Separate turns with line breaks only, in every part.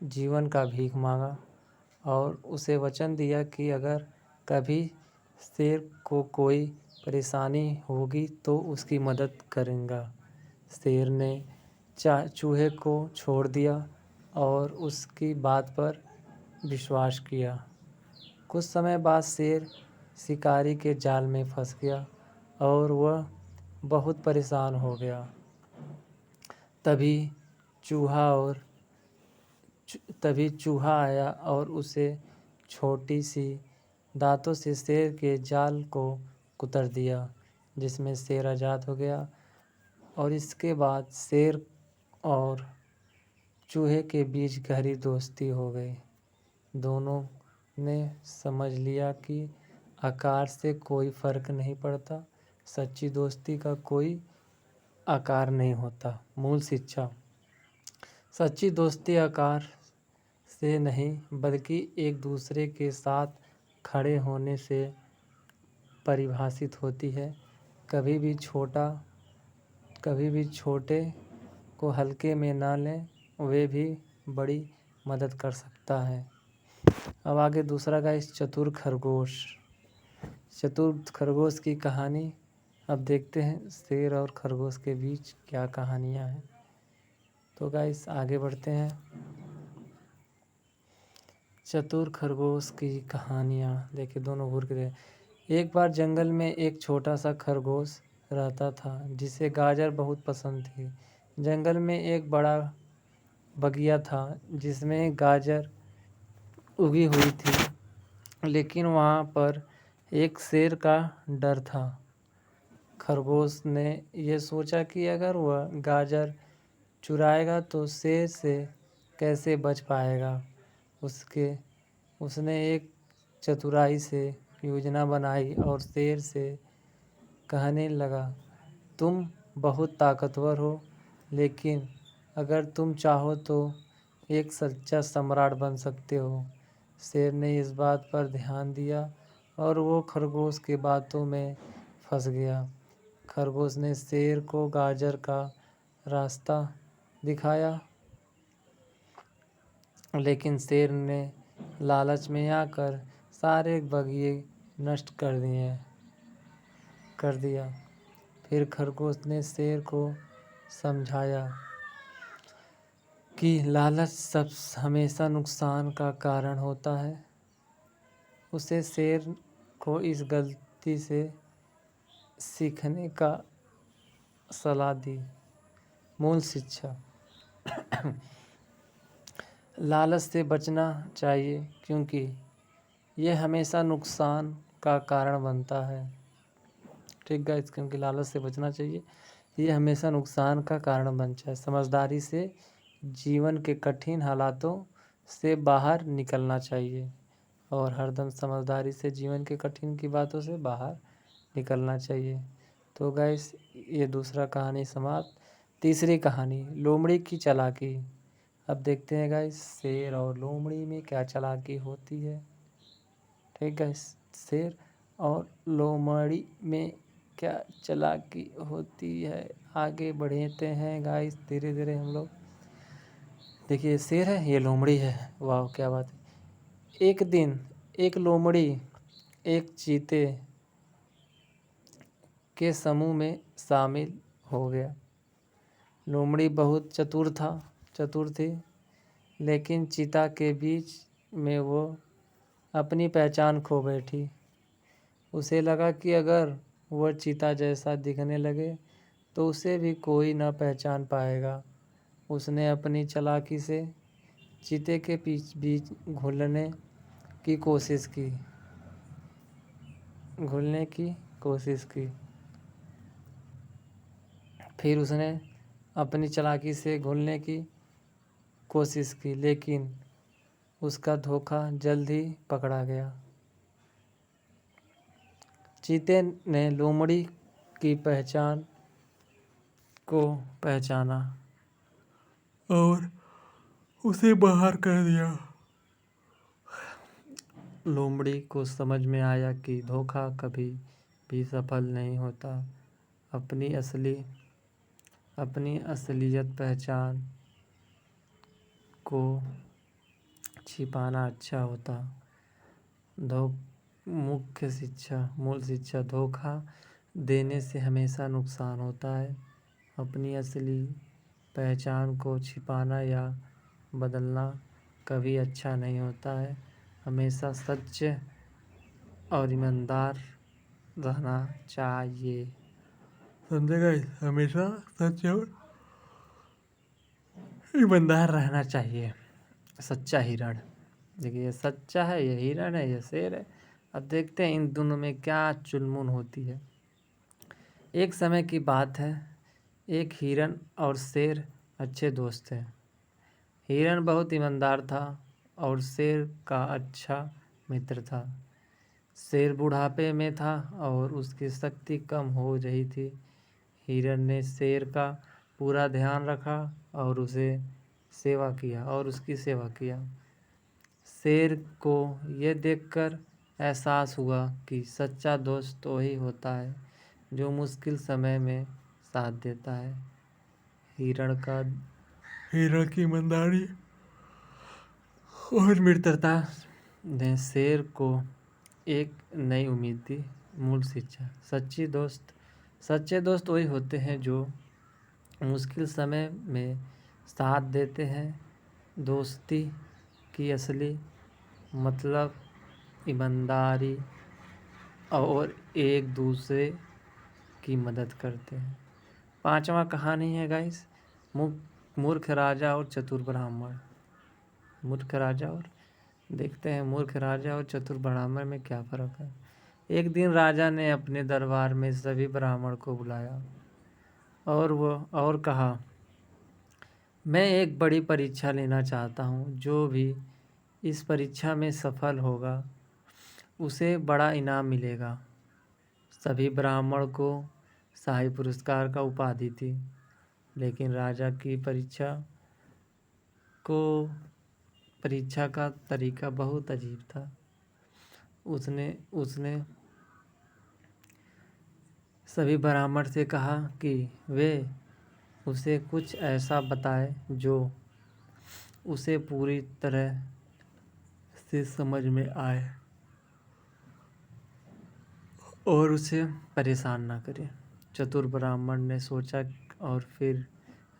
जीवन का भीख मांगा और उसे वचन दिया कि अगर कभी शेर को कोई परेशानी होगी तो उसकी मदद करूँगा। शेर ने चूहे को छोड़ दिया और उसकी बात पर विश्वास किया। कुछ समय बाद शेर शिकारी के जाल में फंस गया और वह बहुत परेशान हो गया। तभी चूहा आया और उसे छोटी सी दांतों से शेर के जाल को कुतर दिया, जिसमें शेर आज़ाद हो गया। और इसके बाद शेर और चूहे के बीच गहरी दोस्ती हो गई। दोनों ने समझ लिया कि आकार से कोई फ़र्क नहीं पड़ता, सच्ची दोस्ती का कोई आकार नहीं होता। मूल शिक्षा: सच्ची दोस्ती आकार से नहीं बल्कि एक दूसरे के साथ खड़े होने से परिभाषित होती है। कभी भी छोटे को हल्के में ना लें, वे भी बड़ी मदद कर सकता है। अब आगे दूसरा गाइस, चतुर खरगोश की कहानी। अब देखते हैं शेर और खरगोश के बीच क्या कहानियाँ हैं। तो गाइस आगे बढ़ते हैं। चतुर खरगोश की कहानियाँ। देखिए दोनों घूर के एक बार जंगल में एक छोटा सा खरगोश रहता था जिसे गाजर बहुत पसंद थी। जंगल में एक बड़ा बगिया था जिसमें गाजर उगी हुई थी, लेकिन वहाँ पर एक शेर का डर था। खरगोश ने यह सोचा कि अगर वह गाजर चुराएगा तो शेर से कैसे बच पाएगा। उसने एक चतुराई से योजना बनाई और शेर से कहने लगा, तुम बहुत ताकतवर हो, लेकिन अगर तुम चाहो तो एक सच्चा सम्राट बन सकते हो। शेर ने इस बात पर ध्यान दिया और वो खरगोश की बातों में फंस गया। खरगोश ने शेर को गाजर का रास्ता दिखाया, लेकिन शेर ने लालच में आकर सारे बगिए नष्ट कर दिया। फिर खरगोश ने शेर को समझाया कि लालच हमेशा नुकसान का कारण होता है। उसे शेर को इस गलती से सीखने का सलाह दी। मूल शिक्षा: लालच से बचना चाहिए क्योंकि यह हमेशा नुकसान का कारण बनता है। ठीक गाइस, क्योंकि लालच से बचना चाहिए, ये हमेशा नुकसान का कारण बनता है। समझदारी से जीवन के कठिन हालातों से बाहर निकलना चाहिए और हरदम समझदारी से जीवन के कठिन की बातों से बाहर निकलना चाहिए। तो गाइस ये दूसरा कहानी समाप्त। तीसरी कहानी, लोमड़ी की चालाकी। अब देखते हैं गाइस शेर और लोमड़ी में क्या चालाकी होती है। ठीक गाइस, शेर और लोमड़ी में क्या चालाकी होती है, आगे बढ़ते हैं गाइस धीरे धीरे हम लोग। देखिए शेर है, ये लोमड़ी है। वाह क्या बात है। एक दिन एक लोमड़ी एक चीते के समूह में शामिल हो गया। लोमड़ी बहुत चतुर थी, लेकिन चीता के बीच में वो अपनी पहचान खो बैठी। उसे लगा कि अगर वह चीता जैसा दिखने लगे तो उसे भी कोई न पहचान पाएगा। उसने अपनी चालाकी से चीते के बीच घुलने की कोशिश की। फिर उसने अपनी चालाकी से घुलने की कोशिश की, लेकिन उसका धोखा जल्द ही पकड़ा गया। चीते ने लोमड़ी की पहचान को पहचाना और उसे बाहर कर दिया। लोमड़ी को समझ में आया कि धोखा कभी भी सफल नहीं होता। अपनी असलियत पहचान को छिपाना अच्छा होता। मूल शिक्षा धोखा देने से हमेशा नुकसान होता है। अपनी असली पहचान को छिपाना या बदलना कभी अच्छा नहीं होता है। हमेशा सच और ईमानदार रहना चाहिए। समझेगा? हमेशा सच और ईमानदार रहना चाहिए। सच्चा हिरण। देखिए, ये सच्चा है, ये हिरण है, ये शेर है। अब देखते हैं इन दोनों में क्या चुलमुन होती है। एक समय की बात है, एक हिरण और शेर अच्छे दोस्त थे। हिरण बहुत ईमानदार था और शेर का अच्छा मित्र था। शेर बुढ़ापे में था और उसकी शक्ति कम हो रही थी। हिरण ने शेर का पूरा ध्यान रखा और उसकी सेवा किया। शेर को यह देखकर एहसास हुआ कि सच्चा दोस्त वही होता है जो मुश्किल समय में साथ देता है। हिरण की ईमानदारी और मित्रता ने शेर को एक नई उम्मीद दी। मूल शिक्षा। सच्चे दोस्त वही होते हैं जो मुश्किल समय में साथ देते हैं। दोस्ती की असली मतलब ईमानदारी और एक दूसरे की मदद करते हैं। 5वां कहानी है गाइस, मूर्ख राजा और चतुर ब्राह्मण। देखते हैं मूर्ख राजा और चतुर ब्राह्मण में क्या फ़र्क है। एक दिन राजा ने अपने दरबार में सभी ब्राह्मण को बुलाया और कहा, मैं एक बड़ी परीक्षा लेना चाहता हूँ। जो भी इस परीक्षा में सफल होगा उसे बड़ा इनाम मिलेगा। सभी ब्राह्मण को शाही पुरस्कार का उपाधि थी, लेकिन राजा की परीक्षा का तरीका बहुत अजीब था। उसने सभी ब्राह्मण से कहा कि वे उसे कुछ ऐसा बताए जो उसे पूरी तरह से समझ में आए और उसे परेशान ना करे। चतुर ब्राह्मण ने सोचा और फिर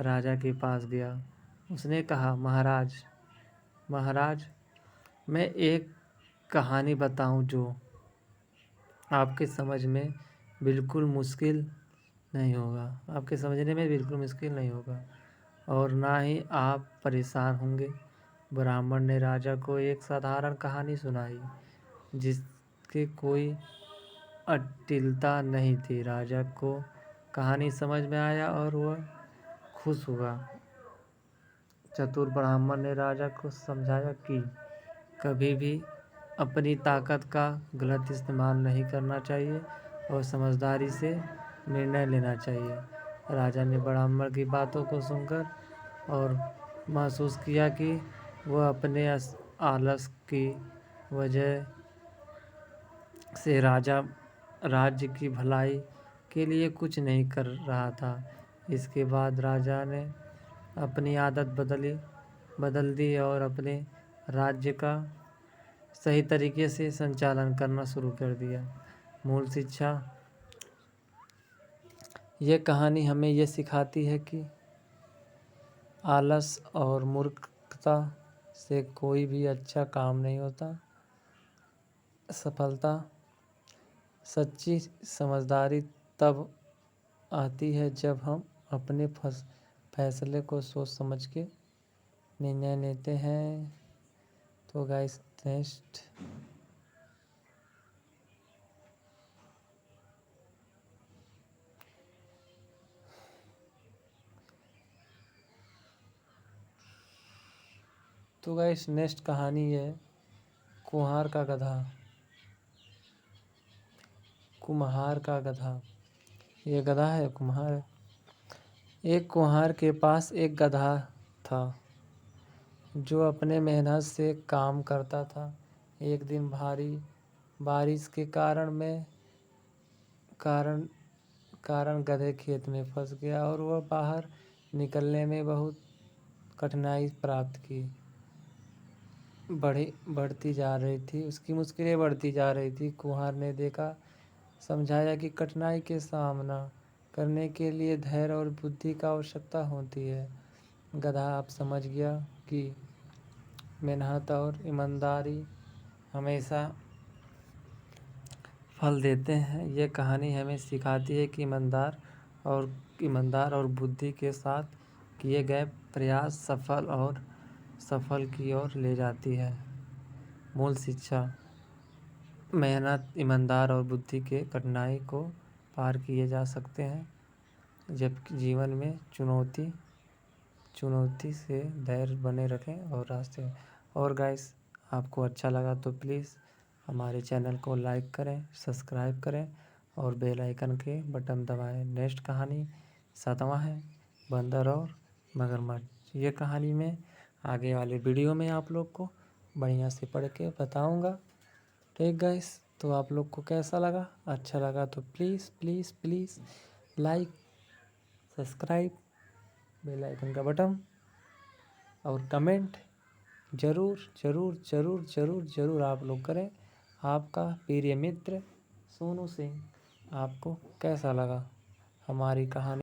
राजा के पास गया। उसने कहा, महाराज, मैं एक कहानी बताऊं जो आपके समझ में बिल्कुल मुश्किल नहीं होगा। आपके समझने में बिल्कुल मुश्किल नहीं होगा और ना ही आप परेशान होंगे। ब्राह्मण ने राजा को एक साधारण कहानी सुनाई जिसके कोई अश्लीलता नहीं थी। राजा को कहानी समझ में आया और वह खुश हुआ। चतुर ब्राह्मण ने राजा को समझाया कि कभी भी अपनी ताकत का गलत इस्तेमाल नहीं करना चाहिए और समझदारी से निर्णय लेना चाहिए। राजा ने ब्राह्मण की बातों को सुनकर और महसूस किया कि वह अपने आलस की वजह से राज्य की भलाई के लिए कुछ नहीं कर रहा था। इसके बाद राजा ने अपनी आदत बदल दी और अपने राज्य का सही तरीके से संचालन करना शुरू कर दिया। मूल शिक्षा। यह कहानी हमें यह सिखाती है कि आलस और मूर्खता से कोई भी अच्छा काम नहीं होता। सच्ची समझदारी तब आती है जब हम अपने फैसले को सोच समझ के निर्णय लेते हैं। तो गाइस, नेक्स्ट कहानी है कुम्हार का गधा। ये गधा है, कुम्हार है। एक कुम्हार के पास एक गधा था जो अपने मेहनत से काम करता था। एक दिन भारी बारिश के कारण गधे खेत में फंस गया और वह बाहर निकलने में बहुत कठिनाई प्राप्त की। बढ़ती जा रही थी, उसकी मुश्किलें बढ़ती जा रही थी। कुम्हार ने देखा, समझाया कि कठिनाई के सामना करने के लिए धैर्य और बुद्धि का आवश्यकता होती है। गधा अब समझ गया कि मेहनत और ईमानदारी हमेशा फल देते हैं। यह कहानी हमें सिखाती है कि ईमानदार और बुद्धि के साथ किए गए प्रयास सफल की ओर ले जाती है। मूल शिक्षा: मेहनत, ईमानदार और बुद्धि के कठिनाई को पार किए जा सकते हैं, जबकि जीवन में चुनौती से धैर्य बने रखें और रास्ते। और गाइस, आपको अच्छा लगा तो प्लीज़ हमारे चैनल को लाइक करें, सब्सक्राइब करें और बेल आइकन के बटन दबाएं। नेक्स्ट कहानी 7वां है, बंदर और मगरमच्छ। ये कहानी मैं आगे वाले वीडियो में आप लोग को बढ़िया से पढ़ के बताऊंगा। ठीक गाइस, तो आप लोग को कैसा लगा? अच्छा लगा तो please please please like, subscribe, bell icon का बटन और कमेंट ज़रूर आप लोग करें। आपका प्रिय मित्र सोनू सिंह। आपको कैसा लगा हमारी कहानी?